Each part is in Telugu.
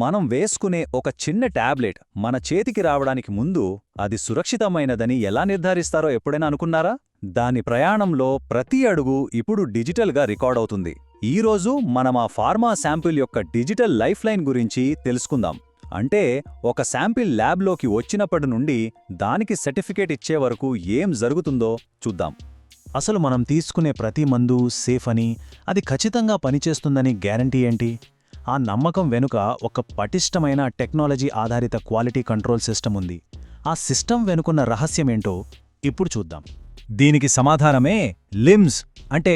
మనం వేసుకునే ఒక చిన్న టాబ్లెట్ మన చేతికి రావడానికి ముందు అది సురక్షితమైనదని ఎలా నిర్ధారిస్తారో ఎప్పుడైనా అనుకున్నారా? దాని ప్రయాణంలో ప్రతి అడుగు ఇప్పుడు డిజిటల్గా రికార్డవుతుంది. ఈరోజు మనం ఆ ఫార్మా శాంపిల్ యొక్క డిజిటల్ లైఫ్ లైన్ గురించి తెలుసుకుందాం. అంటే ఒక శాంపిల్ ల్యాబ్లోకి వచ్చినప్పటి నుండి దానికి సర్టిఫికేట్ ఇచ్చే వరకు ఏం జరుగుతుందో చూద్దాం. అసలు మనం తీసుకునే ప్రతి మందు సేఫ్ అని, అది ఖచ్చితంగా పనిచేస్తుందని గ్యారంటీ ఏంటి? ఆ నమ్మకం వెనుక ఒక పటిష్టమైన టెక్నాలజీ ఆధారిత క్వాలిటీ కంట్రోల్ సిస్టమ్ ఉంది. ఆ సిస్టమ్ వెనుకున్న రహస్యమేంటో ఇప్పుడు చూద్దాం. దీనికి సమాధానమే లిమ్స్ అంటే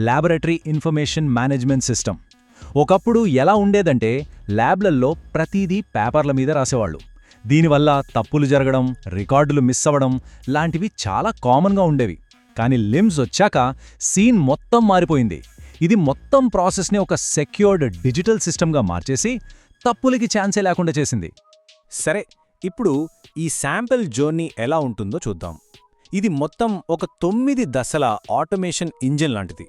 ల్యాబొరేటరీ ఇన్ఫర్మేషన్ మేనేజ్మెంట్ సిస్టమ్. ఒకప్పుడు ఎలా ఉండేదంటే ల్యాబ్లల్లో ప్రతిదీ పేపర్ల మీద రాసేవాళ్ళు. దీనివల్ల తప్పులు జరగడం, రికార్డులు మిస్ అవ్వడం లాంటివి చాలా కామన్గా ఉండేవి. కానీ లిమ్స్ వచ్చాక సీన్ మొత్తం మారిపోయింది. ఇది మొత్తం ప్రాసెస్ని ఒక సెక్యూర్డ్ డిజిటల్ సిస్టమ్గా మార్చేసి తప్పులకి ఛాన్సే లేకుండా చేసింది. సరే, ఇప్పుడు ఈ శాంపిల్ జర్నీ ఎలా ఉంటుందో చూద్దాం. ఇది మొత్తం ఒక 9 దశల ఆటోమేషన్ ఇంజిన్ లాంటిది.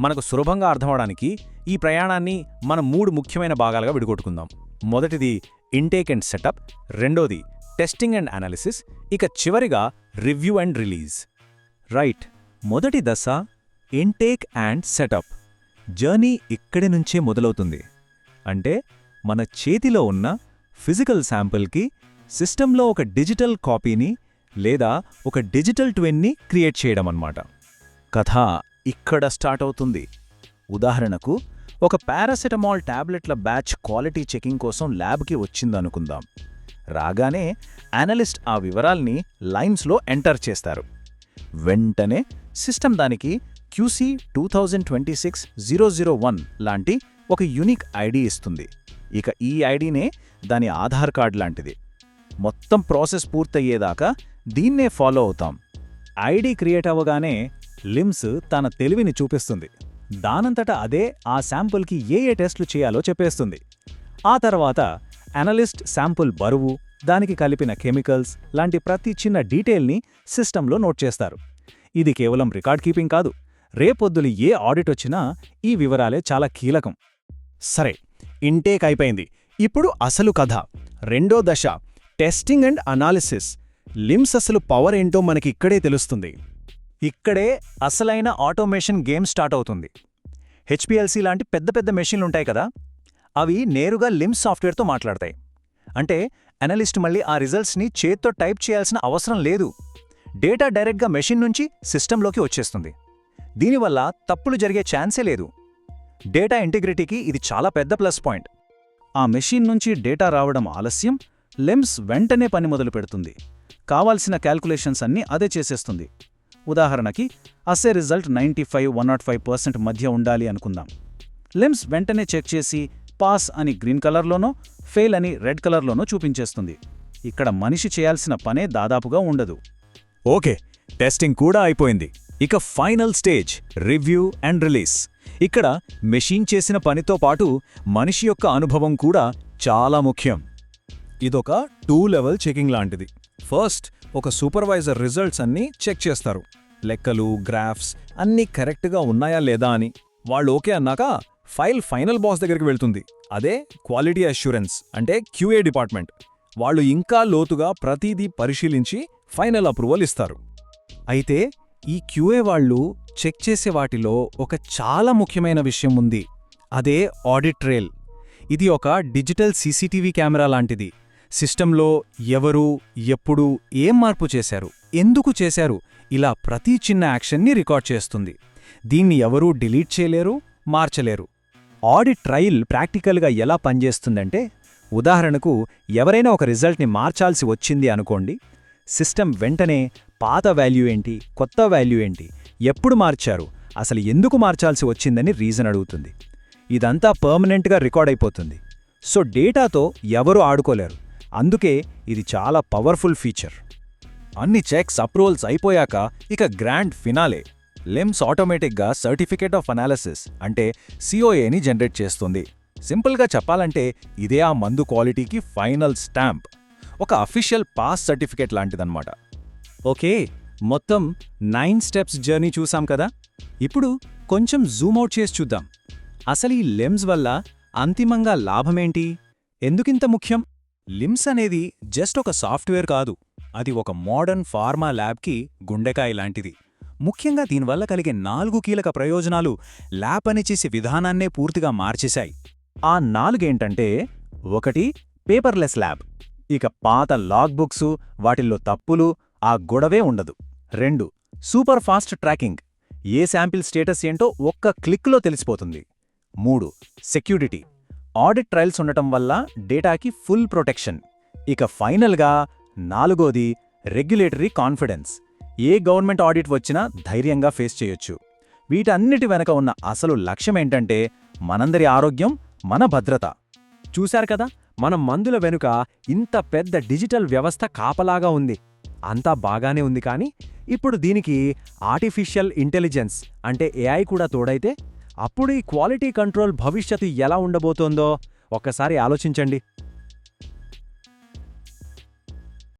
మనకు సులభంగా అర్థమవడానికి ఈ ప్రయాణాన్ని మనం 3 ముఖ్యమైన భాగాలుగా విడగొట్టుకుందాం. మొదటిది ఇంటేక్ అండ్ సెటప్, రెండోది టెస్టింగ్ అండ్ అనాలిసిస్, ఇక చివరిగా రివ్యూ అండ్ రిలీజ్. రైట్, మొదటి దశ ఇంటేక్ అండ్ సెటప్. జర్నీ ఇక్కడి నుంచే మొదలవుతుంది. అంటే మన చేతిలో ఉన్న ఫిజికల్ శాంపిల్కి సిస్టంలో ఒక డిజిటల్ కాపీని లేదా ఒక డిజిటల్ ట్విన్ని క్రియేట్ చేయడమన్నమాట. కథ ఇక్కడ స్టార్ట్ అవుతుంది. ఉదాహరణకు, ఒక పారాసెటమాల్ టాబ్లెట్ల బ్యాచ్ క్వాలిటీ చెకింగ్ కోసం ల్యాబ్కి వచ్చిందనుకుందాం. రాగానే అనలిస్ట్ ఆ వివరాల్ని లైన్స్లో ఎంటర్ చేస్తారు. వెంటనే సిస్టమ్ దానికి QC 2026-001 లాంటి ఒక యూనిక్ ఐడి ఇస్తుంది. ఇక ఈ ఐడినే దాని ఆధార్ కార్డ్ లాంటిది. మొత్తం ప్రాసెస్ పూర్తయ్యేదాకా దీన్నే ఫాలో అవుతాం. ఐడి క్రియేట్ అవ్వగానే లిమ్స్ తన తెలివిని చూపిస్తుంది. దానంతట అదే ఆ శాంపుల్కి ఏ టెస్టులు చేయాలో చెప్పేస్తుంది. ఆ తర్వాత అనలిస్ట్ శాంపుల్ బరువు, దానికి కలిపిన కెమికల్స్ లాంటి ప్రతి చిన్న డీటెయిల్ని సిస్టంలో నోట్ చేస్తారు. ఇది కేవలం రికార్డ్ కీపింగ్ కాదు, రేపొద్దులు ఏ ఆడిట్ వచ్చినా ఈ వివరాలే చాలా కీలకం. సరే, ఇంటేక్ అయిపోయింది. ఇప్పుడు అసలు కథ. రెండో దశ టెస్టింగ్ అండ్ అనాలిసిస్. లిమ్స్ అసలు పవర్ ఏంటో మనకి ఇక్కడే తెలుస్తుంది. ఇక్కడే అసలైన ఆటోమేషన్ గేమ్ స్టార్ట్ అవుతుంది. HPLC లాంటి పెద్ద పెద్ద మెషిన్లుంటాయి కదా, అవి నేరుగా లిమ్స్ సాఫ్ట్వేర్తో మాట్లాడతాయి. అంటే అనలిస్ట్ మళ్ళీ ఆ రిజల్ట్స్ని చేత్తో టైప్ చేయాల్సిన అవసరం లేదు. డేటా డైరెక్ట్గా మెషిన్ నుంచి సిస్టంలోకి వచ్చేస్తుంది. దీనివల్ల తప్పులు జరిగే ఛాన్సే లేదు. డేటా ఇంటిగ్రిటీకి ఇది చాలా పెద్ద ప్లస్ పాయింట్. ఆ మెషిన్ నుంచి డేటా రావడం ఆలస్యం, లిమ్స్ వెంటనే పని మొదలు పెడుతుంది. కావాల్సిన క్యాల్కులేషన్స్ అన్నీ అదే చేసేస్తుంది. ఉదాహరణకి అసే రిజల్ట్ 95-105% మధ్య ఉండాలి అనుకుందాం. లిమ్స్ వెంటనే చెక్ చేసి పాస్ అని గ్రీన్ కలర్లోనో, ఫెయిల్ అని రెడ్ కలర్లోనో చూపించేస్తుంది. ఇక్కడ మనిషి చేయాల్సిన పనే దాదాపుగా ఉండదు. ఓకే, టెస్టింగ్ కూడా అయిపోయింది. ఇక final stage review and release. ఇక్కడ మెషిన్ చేసిన పనితో పాటు మనిషి యొక్క అనుభవం కూడా చాలా ముఖ్యం. ఇదొక 2 లెవెల్ చెకింగ్ లాంటిది. ఫస్ట్ ఒక సూపర్వైజర్ రిజల్ట్స్ అన్నీ చెక్ చేస్తారు. లెక్కలు, గ్రాఫ్స్ అన్నీ కరెక్ట్గా ఉన్నాయా లేదా అని. వాళ్ళు ఓకే అన్నాక ఫైల్ ఫైనల్ బాస్ దగ్గరికి వెళ్తుంది. అదే క్వాలిటీ అష్యూరెన్స్ అంటే QA డిపార్ట్మెంట్. వాళ్ళు ఇంకా లోతుగా ప్రతిదీ పరిశీలించి ఫైనల్ అప్రూవల్ ఇస్తారు. అయితే ఈ QA వాళ్ళు చెక్ చేసే వాటిలో ఒక చాలా ముఖ్యమైన విషయం ఉంది. అదే ఆడిట్ ట్రేల్. ఇది ఒక డిజిటల్ CCTV కెమెరా లాంటిది. సిస్టంలో ఎవరు, ఎప్పుడు, ఏం మార్పు చేశారు, ఎందుకు చేశారు, ఇలా ప్రతి చిన్న యాక్షన్ని రికార్డ్ చేస్తుంది. దీన్ని ఎవరూ డిలీట్ చేయలేరు, మార్చలేరు. ఆడిట్ ట్రయల్ ప్రాక్టికల్గా ఎలా పనిచేస్తుందంటే, ఉదాహరణకు ఎవరైనా ఒక రిజల్ట్ని మార్చాల్సి వచ్చింది అనుకోండి. సిస్టమ్ వెంటనే పాత వాల్యూ ఏంటి, కొత్త వాల్యూ ఏంటి, ఎప్పుడు మార్చారు, అసలు ఎందుకు మార్చాల్సి వచ్చిందని రీజన్ అడుగుతుంది. ఇదంతా పర్మనెంట్గా రికార్డ్ అయిపోతుంది. సో డేటాతో ఎవరూ ఆడుకోలేరు. అందుకే ఇది చాలా పవర్ఫుల్ ఫీచర్. అన్ని చెక్స్, అప్రూవల్స్ అయిపోయాక ఇక గ్రాండ్ ఫినాలే. లిమ్స్ ఆటోమేటిక్గా సర్టిఫికేట్ ఆఫ్ అనాలిసిస్ అంటే COAని జనరేట్ చేస్తుంది. సింపుల్గా చెప్పాలంటే ఇదే ఆ మందు క్వాలిటీకి ఫైనల్ స్టాంప్. ఒక అఫీషియల్ పాస్ సర్టిఫికేట్ లాంటిదన్నమాట. ఓకే, మొత్తం 9 స్టెప్స్ జర్నీ చూసాం కదా. ఇప్పుడు కొంచెం జూమ్ అవుట్ చేసి చూద్దాం. అసలు ఈ లిమ్స్ వల్ల అంతిమంగా లాభమేంటి? ఎందుకింత ముఖ్యం? లిమ్స్ అనేది జస్ట్ ఒక సాఫ్ట్వేర్ కాదు, అది ఒక మోడర్న్ ఫార్మా ల్యాబ్కి గుండెకాయ లాంటిది. ముఖ్యంగా దీనివల్ల కలిగే 4 కీలక ప్రయోజనాలు ల్యాబ్ పనిచేసే విధానాన్నే పూర్తిగా మార్చేశాయి. ఆ 4 ఏంటంటే: 1 పేపర్లెస్ ల్యాబ్, ఇక పాత లాగ్ బుక్సు, వాటిల్లో తప్పులు, ఆ గొడవే ఉండదు. 2 సూపర్ ఫాస్ట్ ట్రాకింగ్, ఏ శాంపిల్ స్టేటస్ ఏంటో ఒక్క క్లిక్లో తెలిసిపోతుంది. 3 సెక్యూరిటీ, ఆడిట్ ట్రయల్స్ ఉండటం వల్ల డేటాకి ఫుల్ ప్రొటెక్షన్. ఇక ఫైనల్గా 4ది రెగ్యులేటరీ కాన్ఫిడెన్స్, ఏ గవర్నమెంట్ ఆడిట్ వచ్చినా ధైర్యంగా ఫేస్ చేయొచ్చు. వీటన్నిటి వెనక ఉన్న అసలు లక్ష్యమేంటంటే మనందరి ఆరోగ్యం, మన భద్రత. చూశారు కదా, మన మందుల వెనుక ఇంత పెద్ద డిజిటల్ వ్యవస్థ కాపలాగా ఉంది. అంతా బాగానే ఉంది, కానీ ఇప్పుడు దీనికి ఆర్టిఫిషియల్ ఇంటెలిజెన్స్ అంటే AI కూడా తోడైతే అప్పుడు ఈ క్వాలిటీ కంట్రోల్ భవిష్యత్తు ఎలా ఉండబోతోందో ఒక్కసారి ఆలోచించండి.